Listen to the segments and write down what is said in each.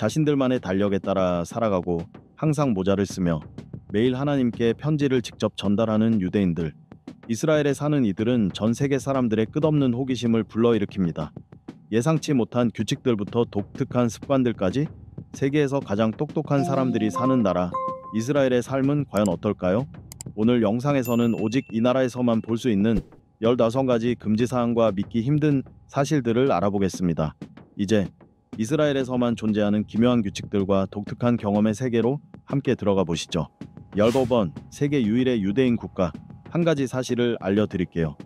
자신들만의 달력에 따라 살아가고 항상 모자를 쓰며 매일 하나님께 편지를 직접 전달하는 유대인들. 이스라엘에 사는 이들은 전 세계 사람들의 끝없는 호기심을 불러일으킵니다. 예상치 못한 규칙들부터 독특한 습관들까지 세계에서 가장 똑똑한 사람들이 사는 나라, 이스라엘의 삶은 과연 어떨까요? 오늘 영상에서는 오직 이 나라에서만 볼 수 있는 15가지 금지사항과 믿기 힘든 사실들을 알아보겠습니다. 이제 이스라엘에서만 존재하는 기묘한 규칙들과 독특한 경험의 세계로 함께 들어가 보시죠. 15번, 세계 유일의 유대인 국가. 한 가지 사실을 알려드릴게요.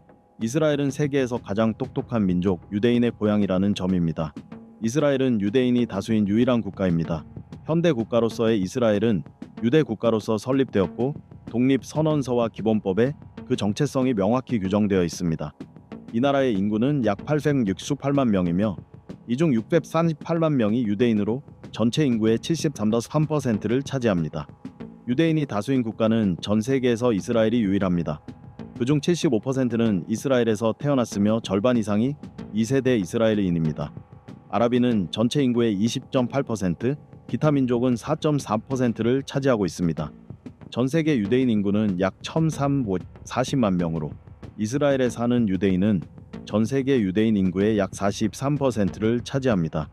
이스라엘은 세계에서 가장 똑똑한 민족, 유대인의 고향이라는 점입니다. 이스라엘은 유대인이 다수인 유일한 국가입니다. 현대 국가로서의 이스라엘은 유대 국가로서 설립되었고 독립선언서와 기본법에 그 정체성이 명확히 규정되어 있습니다. 이 나라의 인구는 약 868만 명이며 이 중 638만 명이 유대인으로 전체 인구의 73%를 차지합니다. 유대인이 다수인 국가는 전 세계에서 이스라엘이 유일합니다. 그중 75%는 이스라엘에서 태어났으며 절반 이상이 2세대 이스라엘인입니다. 아랍인은 전체 인구의 20.8%, 기타 민족은 4.4%를 차지하고 있습니다. 전 세계 유대인 인구는 약 1,340만 명으로 이스라엘에 사는 유대인은 전 세계 유대인 인구의 약 43%를 차지합니다.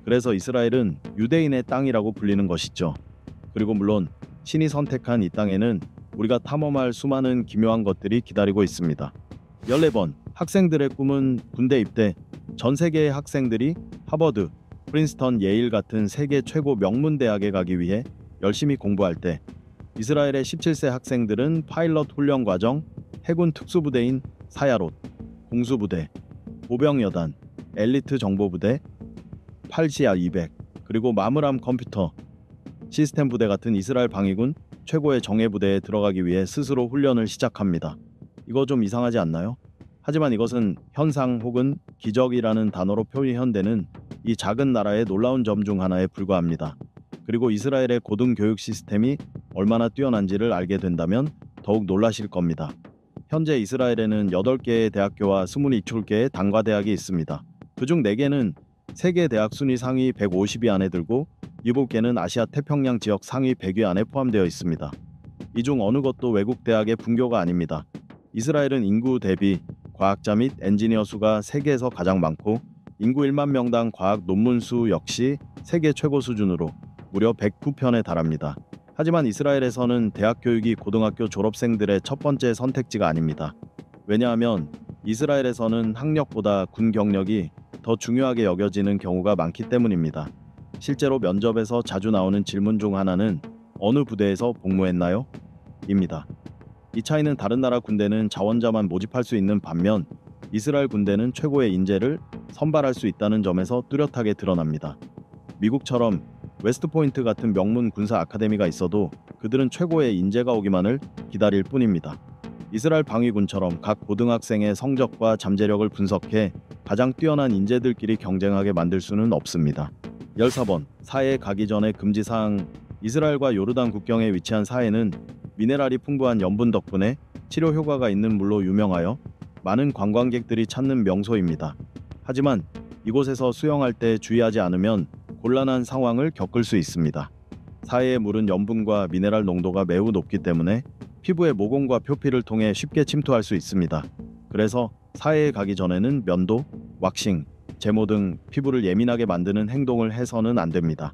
그래서 이스라엘은 유대인의 땅이라고 불리는 것이죠. 그리고 물론 신이 선택한 이 땅에는 우리가 탐험할 수많은 기묘한 것들이 기다리고 있습니다. 14번, 학생들의 꿈은 군대 입대. 전 세계의 학생들이 하버드, 프린스턴, 예일 같은 세계 최고 명문 대학에 가기 위해 열심히 공부할 때 이스라엘의 17세 학생들은 파일럿 훈련 과정, 해군 특수부대인 사야롯, 공수부대, 보병여단, 엘리트 정보부대, 팔시아 200, 그리고 마므람 컴퓨터 시스템 부대 같은 이스라엘 방위군 최고의 정예부대에 들어가기 위해 스스로 훈련을 시작합니다. 이거 좀 이상하지 않나요? 하지만 이것은 현상 혹은 기적이라는 단어로 표현되는 이 작은 나라의 놀라운 점 중 하나에 불과합니다. 그리고 이스라엘의 고등교육 시스템이 얼마나 뛰어난지를 알게 된다면 더욱 놀라실 겁니다. 현재 이스라엘에는 8개의 대학교와 27개의 단과대학이 있습니다. 그중 4개는 세계 대학 순위 상위 150위 안에 들고 7개는 아시아 태평양 지역 상위 100위 안에 포함되어 있습니다. 이 중 어느 것도 외국 대학의 분교가 아닙니다. 이스라엘은 인구 대비 과학자 및 엔지니어 수가 세계에서 가장 많고 인구 1만 명당 과학 논문 수 역시 세계 최고 수준으로 무려 109편에 달합니다. 하지만 이스라엘에서는 대학 교육이 고등학교 졸업생들의 첫 번째 선택지가 아닙니다. 왜냐하면 이스라엘에서는 학력보다 군 경력이 더 중요하게 여겨지는 경우가 많기 때문입니다. 실제로 면접에서 자주 나오는 질문 중 하나는 어느 부대에서 복무했나요? 입니다. 이 차이는 다른 나라 군대는 자원자만 모집할 수 있는 반면 이스라엘 군대는 최고의 인재를 선발할 수 있다는 점에서 뚜렷하게 드러납니다. 미국처럼 웨스트포인트 같은 명문 군사 아카데미가 있어도 그들은 최고의 인재가 오기만을 기다릴 뿐입니다. 이스라엘 방위군처럼 각 고등학생의 성적과 잠재력을 분석해 가장 뛰어난 인재들끼리 경쟁하게 만들 수는 없습니다. 14번, 사해에 가기 전에 금지사항. 이스라엘과 요르단 국경에 위치한 사해는 미네랄이 풍부한 염분 덕분에 치료 효과가 있는 물로 유명하여 많은 관광객들이 찾는 명소입니다. 하지만 이곳에서 수영할 때 주의하지 않으면 곤란한 상황을 겪을 수 있습니다. 사해의 물은 염분과 미네랄 농도가 매우 높기 때문에 피부의 모공과 표피를 통해 쉽게 침투할 수 있습니다. 그래서 사해에 가기 전에는 면도, 왁싱, 제모 등 피부를 예민하게 만드는 행동을 해서는 안 됩니다.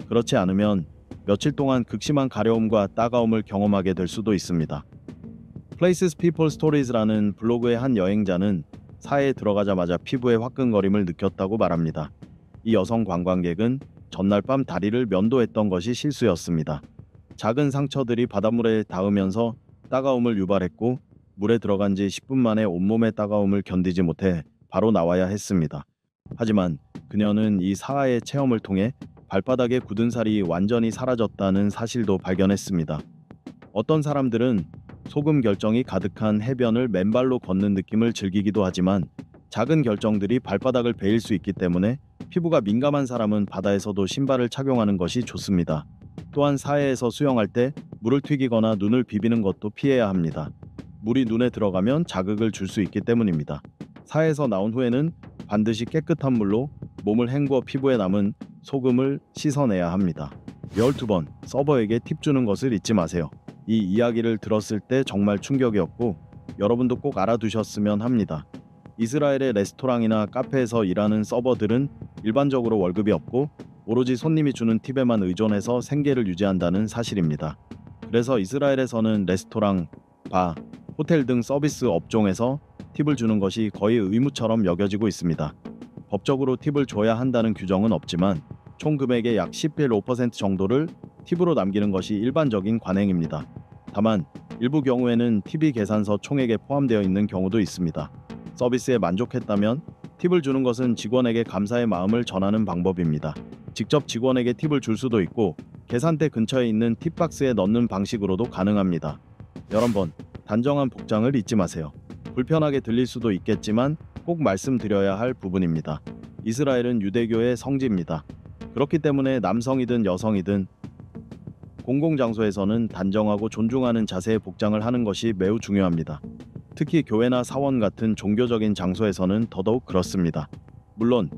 그렇지 않으면 며칠 동안 극심한 가려움과 따가움을 경험하게 될 수도 있습니다. Places People Stories라는 블로그의 한 여행자는 사해에 들어가자마자 피부에 화끈거림을 느꼈다고 말합니다. 이 여성 관광객은 전날 밤 다리를 면도했던 것이 실수였습니다. 작은 상처들이 바닷물에 닿으면서 따가움을 유발했고 물에 들어간 지 10분 만에 온몸의 따가움을 견디지 못해 바로 나와야 했습니다. 하지만 그녀는 이 사하의 체험을 통해 발바닥에 굳은 살이 완전히 사라졌다는 사실도 발견했습니다. 어떤 사람들은 소금 결정이 가득한 해변을 맨발로 걷는 느낌을 즐기기도 하지만 작은 결정들이 발바닥을 베일 수 있기 때문에 피부가 민감한 사람은 바다에서도 신발을 착용하는 것이 좋습니다. 또한 사해에서 수영할 때 물을 튀기거나 눈을 비비는 것도 피해야 합니다. 물이 눈에 들어가면 자극을 줄 수 있기 때문입니다. 사해에서 나온 후에는 반드시 깨끗한 물로 몸을 헹구어 피부에 남은 소금을 씻어내야 합니다. 12번, 서버에게 팁 주는 것을 잊지 마세요. 이 이야기를 들었을 때 정말 충격이었고 여러분도 꼭 알아두셨으면 합니다. 이스라엘의 레스토랑이나 카페에서 일하는 서버들은 일반적으로 월급이 없고 오로지 손님이 주는 팁에만 의존해서 생계를 유지한다는 사실입니다. 그래서 이스라엘에서는 레스토랑, 바, 호텔 등 서비스 업종에서 팁을 주는 것이 거의 의무처럼 여겨지고 있습니다. 법적으로 팁을 줘야 한다는 규정은 없지만 총 금액의 약 11.5% 정도를 팁으로 남기는 것이 일반적인 관행입니다. 다만 일부 경우에는 팁이 계산서 총액에 포함되어 있는 경우도 있습니다. 서비스에 만족했다면 팁을 주는 것은 직원에게 감사의 마음을 전하는 방법입니다. 직접 직원에게 팁을 줄 수도 있고 계산대 근처에 있는 팁박스에 넣는 방식으로도 가능합니다. 11번, 단정한 복장을 잊지 마세요. 불편하게 들릴 수도 있겠지만 꼭 말씀드려야 할 부분입니다. 이스라엘은 유대교의 성지입니다. 그렇기 때문에 남성이든 여성이든 공공장소에서는 단정하고 존중하는 자세의 복장을 하는 것이 매우 중요합니다. 특히 교회나 사원 같은 종교적인 장소에서는 더더욱 그렇습니다. 물론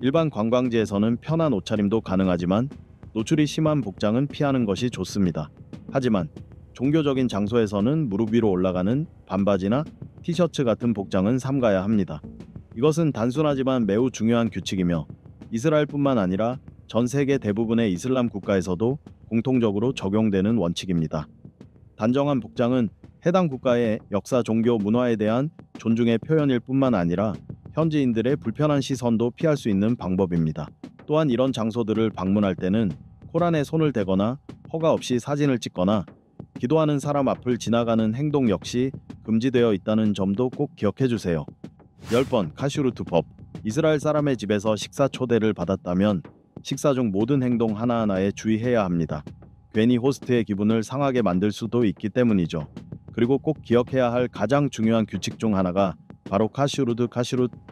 일반 관광지에서는 편한 옷차림도 가능하지만 노출이 심한 복장은 피하는 것이 좋습니다. 하지만 종교적인 장소에서는 무릎 위로 올라가는 반바지나 티셔츠 같은 복장은 삼가야 합니다. 이것은 단순하지만 매우 중요한 규칙이며 이스라엘뿐만 아니라 전 세계 대부분의 이슬람 국가에서도 공통적으로 적용되는 원칙입니다. 단정한 복장은 해당 국가의 역사, 종교, 문화에 대한 존중의 표현일 뿐만 아니라 현지인들의 불편한 시선도 피할 수 있는 방법입니다. 또한 이런 장소들을 방문할 때는 코란에 손을 대거나 허가 없이 사진을 찍거나 기도하는 사람 앞을 지나가는 행동 역시 금지되어 있다는 점도 꼭 기억해 주세요. 10번, 카슈루트 법. 이스라엘 사람의 집에서 식사 초대를 받았다면 식사 중 모든 행동 하나하나에 주의해야 합니다. 괜히 호스트의 기분을 상하게 만들 수도 있기 때문이죠. 그리고 꼭 기억해야 할 가장 중요한 규칙 중 하나가 바로 카슈루트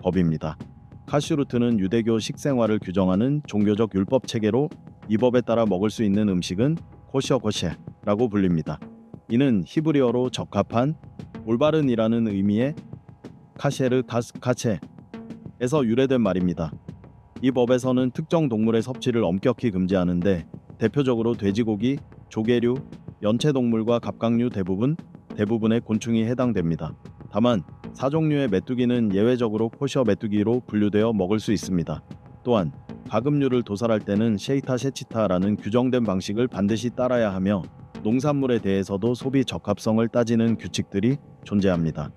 법입니다. 카슈루트는 유대교 식생활을 규정하는 종교적 율법 체계로 이 법에 따라 먹을 수 있는 음식은 코셰라고 불립니다. 이는 히브리어로 적합한, 올바른이라는 의미의 카셰르 카체에서 유래된 말입니다. 이 법에서는 특정 동물의 섭취를 엄격히 금지하는데 대표적으로 돼지고기, 조개류, 연체동물과 갑각류 대부분의 곤충이 해당됩니다. 다만 4종류의 메뚜기는 예외적으로 코셔 메뚜기로 분류되어 먹을 수 있습니다. 또한 가금류를 도살할 때는 셰이타 셰치타라는 규정된 방식을 반드시 따라야 하며 농산물에 대해서도 소비 적합성을 따지는 규칙들이 존재합니다.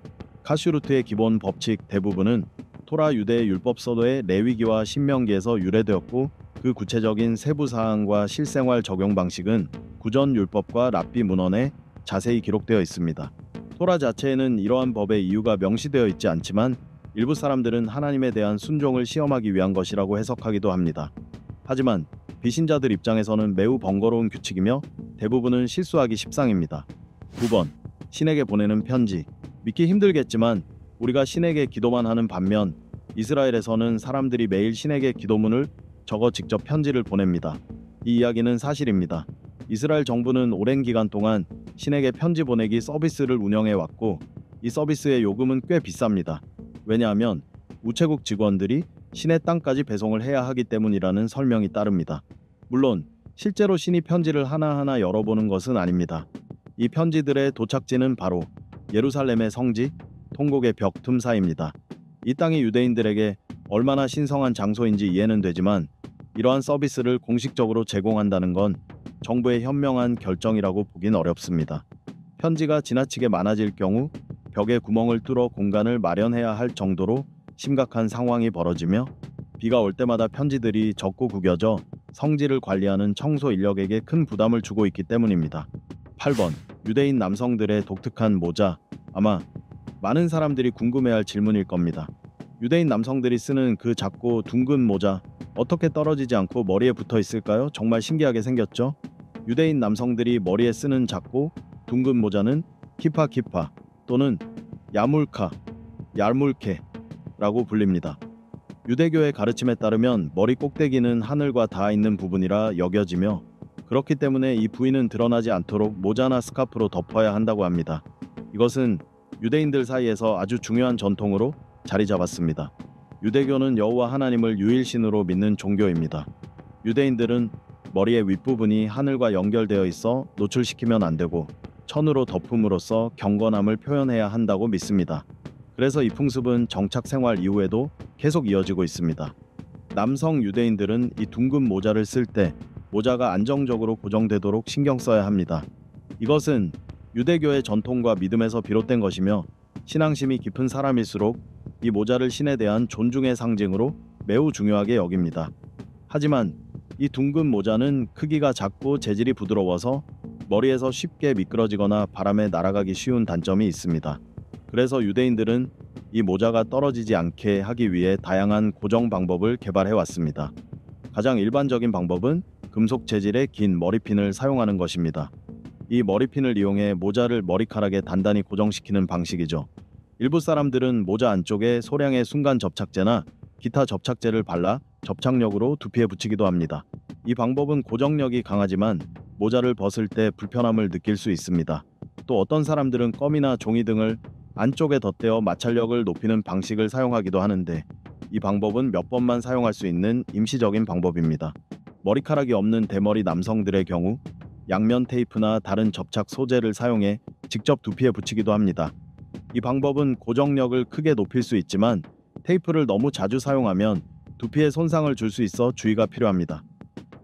카슈루트의 기본 법칙 대부분은 토라 유대 율법서도의 레위기와 신명기에서 유래되었고 그 구체적인 세부 사항과 실생활 적용 방식은 구전 율법과 랍비 문헌에 자세히 기록되어 있습니다. 토라 자체에는 이러한 법의 이유가 명시되어 있지 않지만 일부 사람들은 하나님에 대한 순종을 시험하기 위한 것이라고 해석하기도 합니다. 하지만 비신자들 입장에서는 매우 번거로운 규칙이며 대부분은 실수하기 십상입니다. 9번, 신에게 보내는 편지. 믿기 힘들겠지만 우리가 신에게 기도만 하는 반면 이스라엘에서는 사람들이 매일 신에게 기도문을 적어 직접 편지를 보냅니다. 이 이야기는 사실입니다. 이스라엘 정부는 오랜 기간 동안 신에게 편지 보내기 서비스를 운영해 왔고 이 서비스의 요금은 꽤 비쌉니다. 왜냐하면 우체국 직원들이 신의 땅까지 배송을 해야 하기 때문이라는 설명이 따릅니다. 물론 실제로 신이 편지를 하나하나 열어보는 것은 아닙니다. 이 편지들의 도착지는 바로 예루살렘의 성지, 통곡의 벽 틈사입니다. 이 땅이 유대인들에게 얼마나 신성한 장소인지 이해는 되지만 이러한 서비스를 공식적으로 제공한다는 건 정부의 현명한 결정이라고 보긴 어렵습니다. 편지가 지나치게 많아질 경우 벽에 구멍을 뚫어 공간을 마련해야 할 정도로 심각한 상황이 벌어지며 비가 올 때마다 편지들이 젖고 구겨져 성지를 관리하는 청소 인력에게 큰 부담을 주고 있기 때문입니다. 8번, 유대인 남성들의 독특한 모자. 아마 많은 사람들이 궁금해할 질문일 겁니다. 유대인 남성들이 쓰는 그 작고 둥근 모자 어떻게 떨어지지 않고 머리에 붙어 있을까요? 정말 신기하게 생겼죠? 유대인 남성들이 머리에 쓰는 작고 둥근 모자는 키파 또는 야물케라고 불립니다. 유대교의 가르침에 따르면 머리 꼭대기는 하늘과 닿아 있는 부분이라 여겨지며 그렇기 때문에 이 부위는 드러나지 않도록 모자나 스카프로 덮어야 한다고 합니다. 이것은 유대인들 사이에서 아주 중요한 전통으로 자리 잡았습니다. 유대교는 여호와 하나님을 유일신으로 믿는 종교입니다. 유대인들은 머리의 윗부분이 하늘과 연결되어 있어 노출시키면 안 되고 천으로 덮음으로써 경건함을 표현해야 한다고 믿습니다. 그래서 이 풍습은 정착 생활 이후에도 계속 이어지고 있습니다. 남성 유대인들은 이 둥근 모자를 쓸 때 모자가 안정적으로 고정되도록 신경 써야 합니다. 이것은 유대교의 전통과 믿음에서 비롯된 것이며 신앙심이 깊은 사람일수록 이 모자를 신에 대한 존중의 상징으로 매우 중요하게 여깁니다. 하지만 이 둥근 모자는 크기가 작고 재질이 부드러워서 머리에서 쉽게 미끄러지거나 바람에 날아가기 쉬운 단점이 있습니다. 그래서 유대인들은 이 모자가 떨어지지 않게 하기 위해 다양한 고정 방법을 개발해 왔습니다. 가장 일반적인 방법은 금속 재질의 긴 머리핀을 사용하는 것입니다. 이 머리핀을 이용해 모자를 머리카락에 단단히 고정시키는 방식이죠. 일부 사람들은 모자 안쪽에 소량의 순간 접착제나 기타 접착제를 발라 접착력으로 두피에 붙이기도 합니다. 이 방법은 고정력이 강하지만 모자를 벗을 때 불편함을 느낄 수 있습니다. 또 어떤 사람들은 껌이나 종이 등을 안쪽에 덧대어 마찰력을 높이는 방식을 사용하기도 하는데 이 방법은 몇 번만 사용할 수 있는 임시적인 방법입니다. 머리카락이 없는 대머리 남성들의 경우 양면 테이프나 다른 접착 소재를 사용해 직접 두피에 붙이기도 합니다. 이 방법은 고정력을 크게 높일 수 있지만 테이프를 너무 자주 사용하면 두피에 손상을 줄 수 있어 주의가 필요합니다.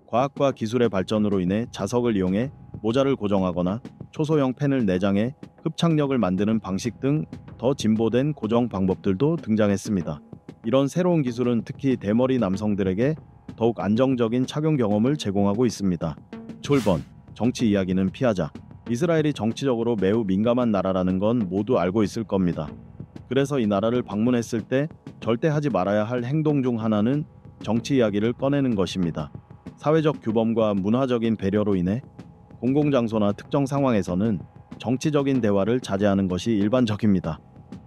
과학과 기술의 발전으로 인해 자석을 이용해 모자를 고정하거나 초소형 펜을 내장해 흡착력을 만드는 방식 등 더 진보된 고정 방법들도 등장했습니다. 이런 새로운 기술은 특히 대머리 남성들에게 더욱 안정적인 착용 경험을 제공하고 있습니다. 졸번, 정치 이야기는 피하자. 이스라엘이 정치적으로 매우 민감한 나라라는 건 모두 알고 있을 겁니다. 그래서 이 나라를 방문했을 때 절대 하지 말아야 할 행동 중 하나는 정치 이야기를 꺼내는 것입니다. 사회적 규범과 문화적인 배려로 인해 공공장소나 특정 상황에서는 정치적인 대화를 자제하는 것이 일반적입니다.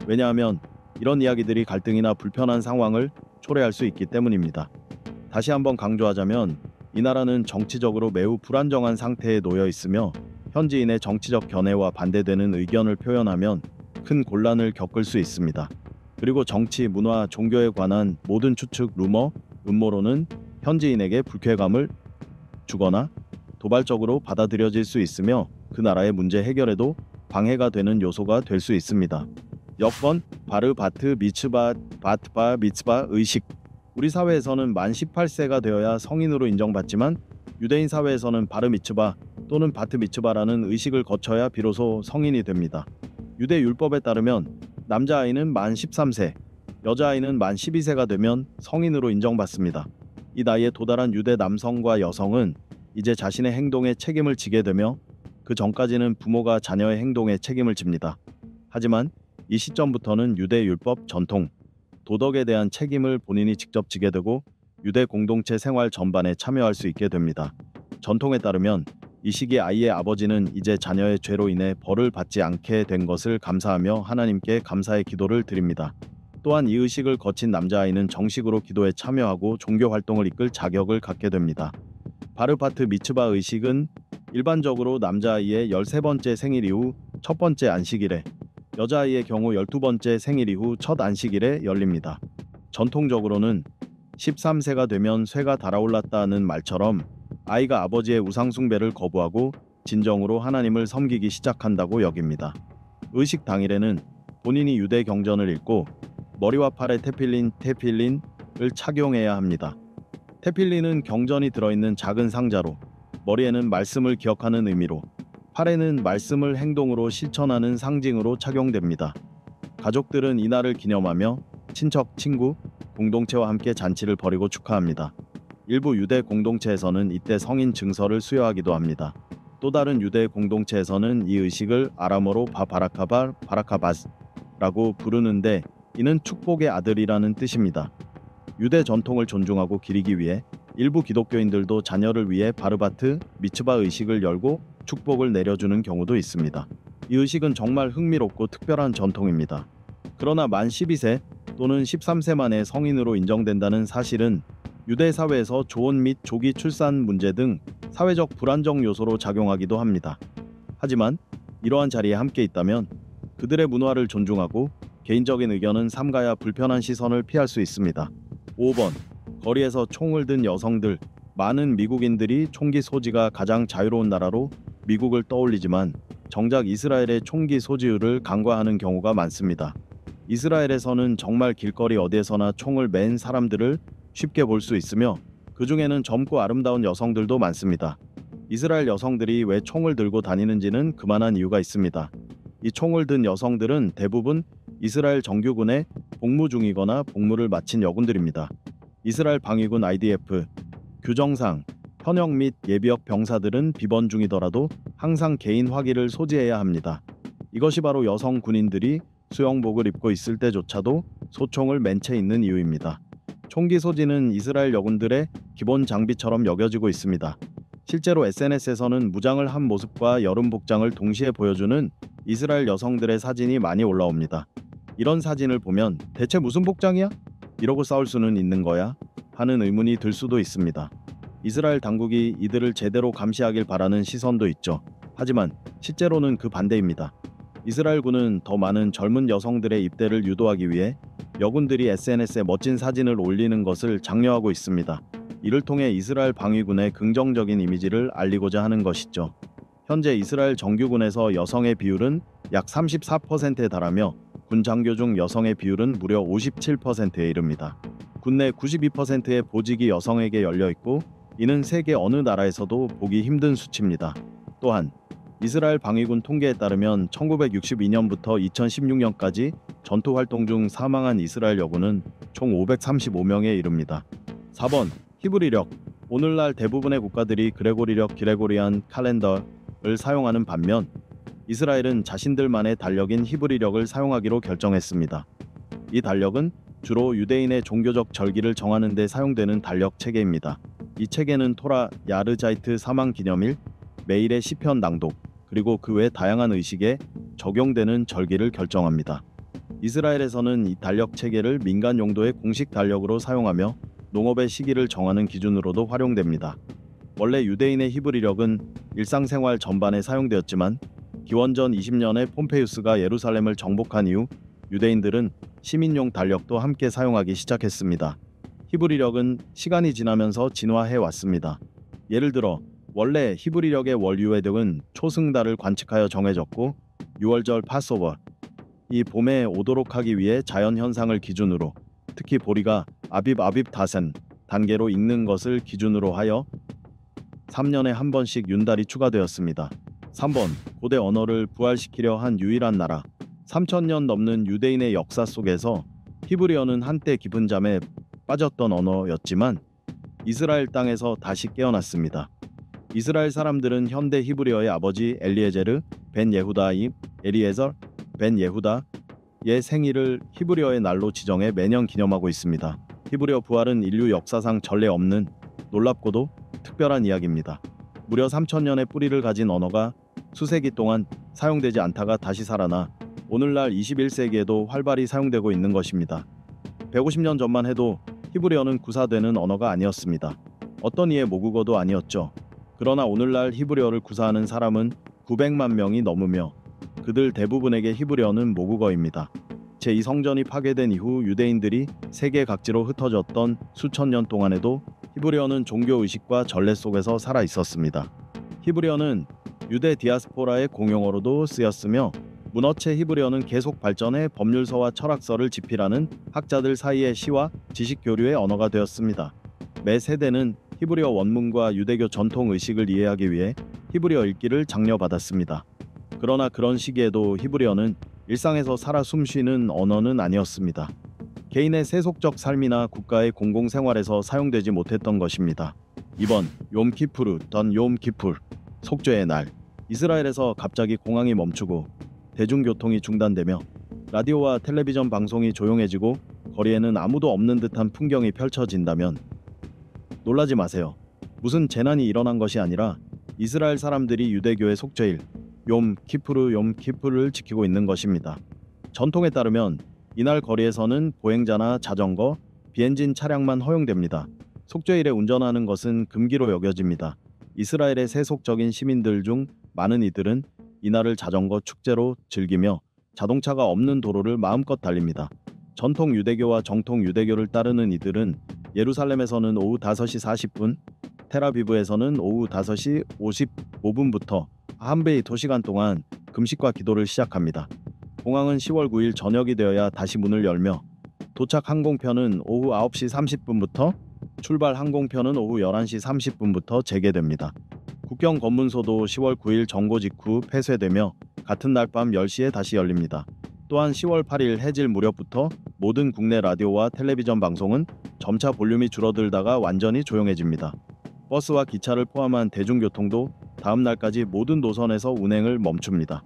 왜냐하면 이런 이야기들이 갈등이나 불편한 상황을 초래할 수 있기 때문입니다. 다시 한번 강조하자면 이 나라는 정치적으로 매우 불안정한 상태에 놓여 있으며 현지인의 정치적 견해와 반대되는 의견을 표현하면 큰 곤란을 겪을 수 있습니다. 그리고 정치, 문화, 종교에 관한 모든 추측, 루머, 음모론은 현지인에게 불쾌감을 주거나 도발적으로 받아들여질 수 있으며 그 나라의 문제 해결에도 방해가 되는 요소가 될 수 있습니다. 여권, 바르 바트 미츠바 바트바 미츠바 의식. 우리 사회에서는 만 18세가 되어야 성인으로 인정받지만 유대인 사회에서는 바르 미츠바 또는 바트 미츠바라는 의식을 거쳐야 비로소 성인이 됩니다. 유대 율법에 따르면 남자아이는 만 13세, 여자아이는 만 12세가 되면 성인으로 인정받습니다. 이 나이에 도달한 유대 남성과 여성은 이제 자신의 행동에 책임을 지게 되며 그 전까지는 부모가 자녀의 행동에 책임을 집니다. 하지만 이 시점부터는 유대 율법, 전통, 도덕에 대한 책임을 본인이 직접 지게 되고 유대 공동체 생활 전반에 참여할 수 있게 됩니다. 전통에 따르면 이 시기 아이의 아버지는 이제 자녀의 죄로 인해 벌을 받지 않게 된 것을 감사하며 하나님께 감사의 기도를 드립니다. 또한 이 의식을 거친 남자아이는 정식으로 기도에 참여하고 종교 활동을 이끌 자격을 갖게 됩니다. 바르바트 미츠바 의식은 일반적으로 남자아이의 13번째 생일 이후 첫 번째 안식일에, 여자아이의 경우 12번째 생일 이후 첫 안식일에 열립니다. 전통적으로는 13세가 되면 쇠가 달아올랐다는 말처럼 아이가 아버지의 우상 숭배를 거부하고 진정으로 하나님을 섬기기 시작한다고 여깁니다. 의식 당일에는 본인이 유대 경전을 읽고 머리와 팔에 테필린을 착용해야 합니다. 테필린은 경전이 들어있는 작은 상자로, 머리에는 말씀을 기억하는 의미로, 팔에는 말씀을 행동으로 실천하는 상징으로 착용됩니다. 가족들은 이날을 기념하며 친척, 친구, 공동체와 함께 잔치를 벌이고 축하합니다. 일부 유대 공동체에서는 이때 성인 증서를 수여하기도 합니다. 또 다른 유대 공동체에서는 이 의식을 아람어로 바라카바스라고 부르는데 이는 축복의 아들이라는 뜻입니다. 유대 전통을 존중하고 기리기 위해 일부 기독교인들도 자녀를 위해 바르바트 미츠바 의식을 열고 축복을 내려주는 경우도 있습니다. 이 의식은 정말 흥미롭고 특별한 전통입니다. 그러나 만 12세 또는 13세 만에 성인으로 인정된다는 사실은 유대 사회에서 조혼 및 조기 출산 문제 등 사회적 불안정 요소로 작용하기도 합니다. 하지만 이러한 자리에 함께 있다면 그들의 문화를 존중하고 개인적인 의견은 삼가야 불편한 시선을 피할 수 있습니다. 5번. 거리에서 총을 든 여성들. 많은 미국인들이 총기 소지가 가장 자유로운 나라로 미국을 떠올리지만 정작 이스라엘의 총기 소지율을 간과하는 경우가 많습니다. 이스라엘에서는 정말 길거리 어디에서나 총을 맨 사람들을 쉽게 볼 수 있으며 그 중에는 젊고 아름다운 여성들도 많습니다. 이스라엘 여성들이 왜 총을 들고 다니는지는 그만한 이유가 있습니다. 이 총을 든 여성들은 대부분 이스라엘 정규군에 복무 중이거나 복무를 마친 여군들입니다. 이스라엘 방위군 IDF 규정상 현역 및 예비역 병사들은 비번 중이더라도 항상 개인 화기를 소지해야 합니다. 이것이 바로 여성 군인들이 수영복을 입고 있을 때조차도 소총을 맨 채 있는 이유입니다. 총기 소지는 이스라엘 여군들의 기본 장비처럼 여겨지고 있습니다. 실제로 SNS에서는 무장을 한 모습과 여름 복장을 동시에 보여주는 이스라엘 여성들의 사진이 많이 올라옵니다. 이런 사진을 보면 대체 무슨 복장이야? 이러고 싸울 수는 있는 거야? 하는 의문이 들 수도 있습니다. 이스라엘 당국이 이들을 제대로 감시하길 바라는 시선도 있죠. 하지만 실제로는 그 반대입니다. 이스라엘군은 더 많은 젊은 여성들의 입대를 유도하기 위해 여군들이 SNS에 멋진 사진을 올리는 것을 장려하고 있습니다. 이를 통해 이스라엘 방위군의 긍정적인 이미지를 알리고자 하는 것이죠. 현재 이스라엘 정규군에서 여성의 비율은 약 34%에 달하며 군 장교 중 여성의 비율은 무려 57%에 이릅니다. 군내 92%의 보직이 여성에게 열려 있고 이는 세계 어느 나라에서도 보기 힘든 수치입니다. 또한 이스라엘 방위군 통계에 따르면 1962년부터 2016년까지 전투 활동 중 사망한 이스라엘 여군은 총 535명에 이릅니다. 4번 히브리력. 오늘날 대부분의 국가들이 그레고리력 기레고리안 칼렌더를 사용하는 반면 이스라엘은 자신들만의 달력인 히브리력을 사용하기로 결정했습니다. 이 달력은 주로 유대인의 종교적 절기를 정하는 데 사용되는 달력 체계입니다. 이 체계는 토라, 야르자이트 사망 기념일, 매일의 시편 낭독, 그리고 그 외 다양한 의식에 적용되는 절기를 결정합니다. 이스라엘에서는 이 달력 체계를 민간 용도의 공식 달력으로 사용하며 농업의 시기를 정하는 기준으로도 활용됩니다. 원래 유대인의 히브리력은 일상생활 전반에 사용되었지만 기원전 20년에 폼페이우스가 예루살렘을 정복한 이후 유대인들은 시민용 달력도 함께 사용하기 시작했습니다. 히브리력은 시간이 지나면서 진화해 왔습니다. 예를 들어 원래 히브리력의 월유해득은 초승달을 관측하여 정해졌고 6월절 파소버, 이 봄에 오도록 하기 위해 자연현상을 기준으로 특히 보리가 아빕 다센 단계로 읽는 것을 기준으로 하여 3년에 한 번씩 윤달이 추가되었습니다. 3번 고대 언어를 부활시키려 한 유일한 나라. 3000년 넘는 유대인의 역사 속에서 히브리어는 한때 깊은 잠에 빠졌던 언어였지만 이스라엘 땅에서 다시 깨어났습니다. 이스라엘 사람들은 현대 히브리어의 아버지 엘리에제르 벤 예후다임 엘리에zer 벤 예후다의 생일을 히브리어의 날로 지정해 매년 기념하고 있습니다. 히브리어 부활은 인류 역사상 전례 없는 놀랍고도 특별한 이야기입니다. 무려 3000년의 뿌리를 가진 언어가 수세기 동안 사용되지 않다가 다시 살아나 오늘날 21세기에도 활발히 사용되고 있는 것입니다. 150년 전만 해도 히브리어는 구사되는 언어가 아니었습니다. 어떤 이의 모국어도 아니었죠. 그러나 오늘날 히브리어를 구사하는 사람은 900만 명이 넘으며 그들 대부분에게 히브리어는 모국어입니다. 제2성전이 파괴된 이후 유대인들이 세계 각지로 흩어졌던 수천 년 동안에도 히브리어는 종교의식과 전례 속에서 살아 있었습니다. 히브리어는 유대 디아스포라의 공용어로도 쓰였으며 문어체 히브리어는 계속 발전해 법률서와 철학서를 집필하는 학자들 사이의 시와 지식 교류의 언어가 되었습니다. 매 세대는 히브리어 원문과 유대교 전통 의식을 이해하기 위해 히브리어 읽기를 장려받았습니다. 그러나 그런 시기에도 히브리어는 일상에서 살아 숨쉬는 언어는 아니었습니다. 개인의 세속적 삶이나 국가의 공공생활에서 사용되지 못했던 것입니다. 2번 욤키푸르 던 욤키풀 속죄의 날. 이스라엘에서 갑자기 공항이 멈추고 대중교통이 중단되며 라디오와 텔레비전 방송이 조용해지고 거리에는 아무도 없는 듯한 풍경이 펼쳐진다면 놀라지 마세요. 무슨 재난이 일어난 것이 아니라 이스라엘 사람들이 유대교의 속죄일 욤키푸르를 지키고 있는 것입니다. 전통에 따르면 이날 거리에서는 보행자나 자전거, 비엔진 차량만 허용됩니다. 속죄일에 운전하는 것은 금기로 여겨집니다. 이스라엘의 세속적인 시민들 중 많은 이들은 이날을 자전거 축제로 즐기며 자동차가 없는 도로를 마음껏 달립니다. 전통 유대교와 정통 유대교를 따르는 이들은 예루살렘에서는 오후 5시 40분, 텔아비브에서는 오후 5시 55분부터 한베이 도시간 동안 금식과 기도를 시작합니다. 공항은 10월 9일 저녁이 되어야 다시 문을 열며 도착 항공편은 오후 9시 30분부터 출발 항공편은 오후 11시 30분부터 재개됩니다. 국경 검문소도 10월 9일 정고 직후 폐쇄되며 같은 날 밤 10시에 다시 열립니다. 또한 10월 8일 해질 무렵부터 모든 국내 라디오와 텔레비전 방송은 점차 볼륨이 줄어들다가 완전히 조용해집니다. 버스와 기차를 포함한 대중교통도 다음 날까지 모든 노선에서 운행을 멈춥니다.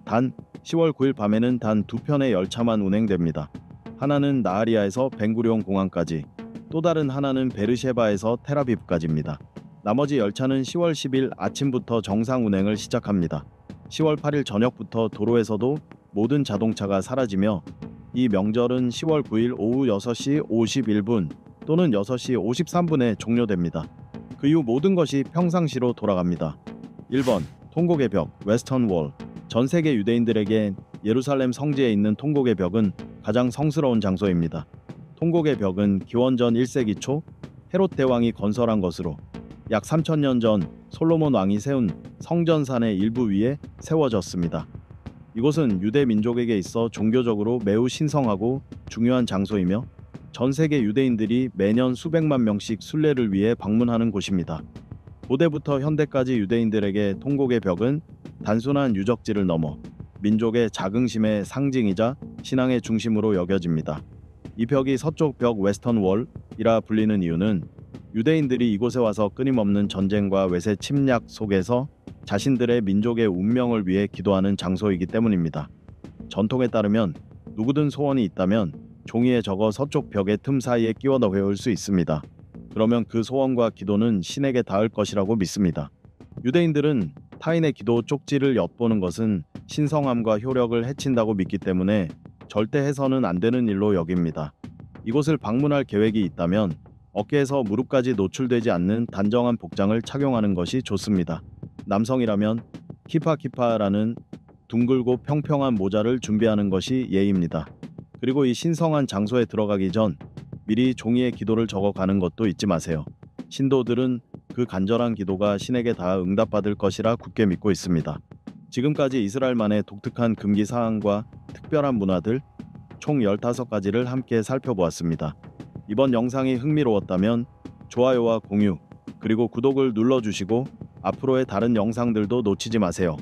단 10월 9일 밤에는 단 두 편의 열차만 운행됩니다. 하나는 나하리아에서 벤구리온 공항까지, 또 다른 하나는 베르셰바에서 텔아비브까지입니다. 나머지 열차는 10월 10일 아침부터 정상 운행을 시작합니다. 10월 8일 저녁부터 도로에서도 모든 자동차가 사라지며 이 명절은 10월 9일 오후 6시 51분 또는 6시 53분에 종료됩니다. 그 이후 모든 것이 평상시로 돌아갑니다. 1번 통곡의 벽 웨스턴 월. 전 세계 유대인들에게 예루살렘 성지에 있는 통곡의 벽은 가장 성스러운 장소입니다. 통곡의 벽은 기원전 1세기 초 헤롯 대왕이 건설한 것으로 약 3000년 전 솔로몬 왕이 세운 성전산의 일부 위에 세워졌습니다. 이곳은 유대 민족에게 있어 종교적으로 매우 신성하고 중요한 장소이며 전 세계 유대인들이 매년 수백만 명씩 순례를 위해 방문하는 곳입니다. 고대부터 현대까지 유대인들에게 통곡의 벽은 단순한 유적지를 넘어 민족의 자긍심의 상징이자 신앙의 중심으로 여겨집니다. 이 벽이 서쪽 벽 웨스턴 월이라 불리는 이유는 유대인들이 이곳에 와서 끊임없는 전쟁과 외세 침략 속에서 자신들의 민족의 운명을 위해 기도하는 장소이기 때문입니다. 전통에 따르면 누구든 소원이 있다면 종이에 적어 서쪽 벽의 틈 사이에 끼워 넣을 수 있습니다. 그러면 그 소원과 기도는 신에게 닿을 것이라고 믿습니다. 유대인들은 타인의 기도 쪽지를 엿보는 것은 신성함과 효력을 해친다고 믿기 때문에 절대 해서는 안 되는 일로 여깁니다. 이곳을 방문할 계획이 있다면 어깨에서 무릎까지 노출되지 않는 단정한 복장을 착용하는 것이 좋습니다. 남성이라면 키파라는 둥글고 평평한 모자를 준비하는 것이 예의입니다. 그리고 이 신성한 장소에 들어가기 전 미리 종이에 기도를 적어 가는 것도 잊지 마세요. 신도들은 그 간절한 기도가 신에게 다 응답받을 것이라 굳게 믿고 있습니다. 지금까지 이스라엘만의 독특한 금기 사항과 특별한 문화들 총 15가지를 함께 살펴보았습니다. 이번 영상이 흥미로웠다면 좋아요와 공유, 그리고 구독을 눌러주시고 앞으로의 다른 영상들도 놓치지 마세요.